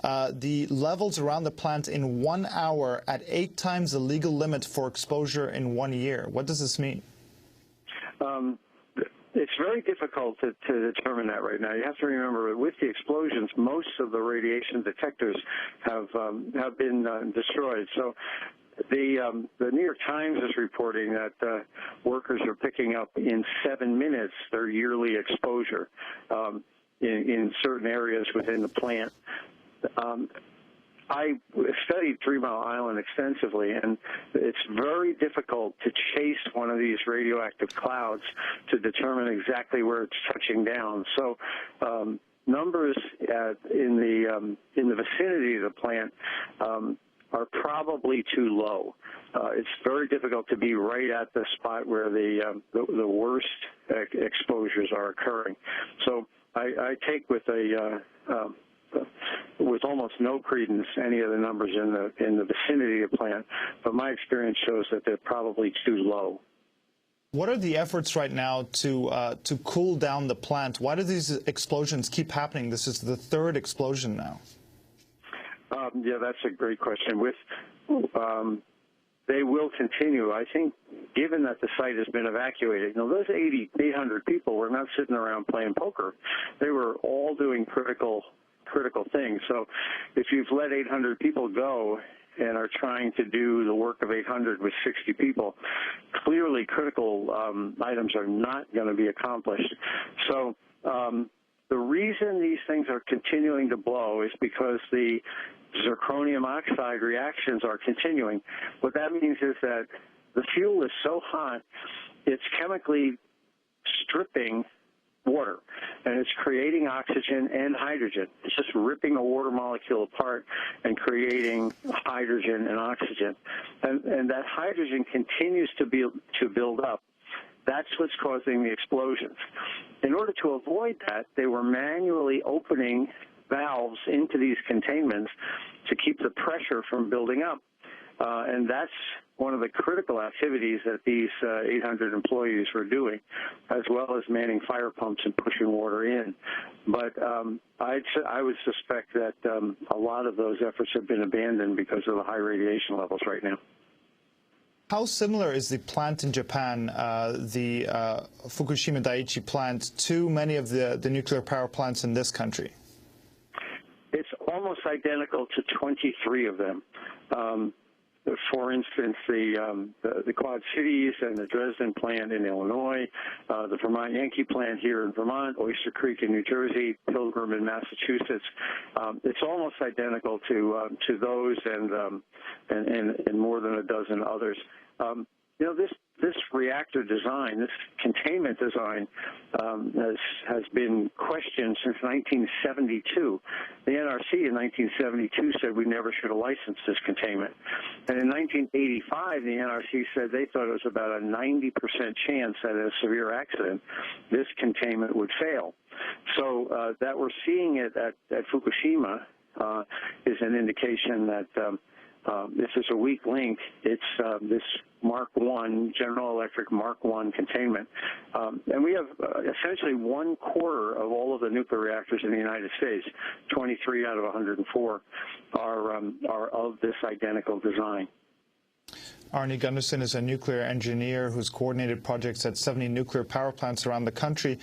the levels around the plant in 1 hour at 8 times the legal limit for exposure in 1 year. What does this mean? It's very difficult to determine that right now. You have to remember, with the explosions, most of the radiation detectors have been destroyed. So the New York Times is reporting that workers are picking up in 7 minutes their yearly exposure in certain areas within the plant. I studied 3 Mile Island extensively, and it's very difficult to chase one of these radioactive clouds to determine exactly where it's touching down. So numbers in the vicinity of the plant are probably too low. It's very difficult to be right at the spot where the worst exposures are occurring. So I take with almost no credence any of the numbers in the vicinity of the plant, but my experience shows that they're probably too low. What are the efforts right now to cool down the plant? Why do these explosions keep happening? This is the 3rd explosion now. Yeah, that's a great question. They will continue. I think, given that the site has been evacuated, those 800 people were not sitting around playing poker. They were all doing critical things. So if you've let 800 people go and are trying to do the work of 800 with 60 people, clearly critical items are not going to be accomplished. So the reason these things are continuing to blow is because the zirconium oxide reactions are continuing. What that means is that the fuel is so hot, it's chemically stripping water, and it's creating oxygen and hydrogen. It's just ripping a water molecule apart and creating hydrogen and oxygen. And that hydrogen continues to build up. That's what's causing the explosions. In order to avoid that, they were manually opening valves into these containments to keep the pressure from building up. And that's one of the critical activities that these 800 employees were doing, as well as manning fire pumps and pushing water in. But I would suspect that a lot of those efforts have been abandoned because of the high radiation levels right now. How similar is the plant in Japan, the Fukushima Daiichi plant, to many of the nuclear power plants in this country? It's almost identical to 23 of them. For instance, the Quad Cities and the Dresden plant in Illinois, the Vermont Yankee plant here in Vermont, Oyster Creek in New Jersey, Pilgrim in Massachusetts. It's almost identical to those and more than a dozen others. This reactor design, this containment design, has been questioned since 1972. The NRC in 1972 said we never should have licensed this containment. And in 1985, the NRC said they thought it was about a 90% chance that in a severe accident, this containment would fail. So that we're seeing it at Fukushima is an indication that this is a weak link. It's this Mark I, General Electric Mark I containment. And we have essentially 1/4 of all of the nuclear reactors in the United States, 23 out of 104, are of this identical design. Arnie Gundersen is a nuclear engineer who's coordinated projects at 70 nuclear power plants around the country.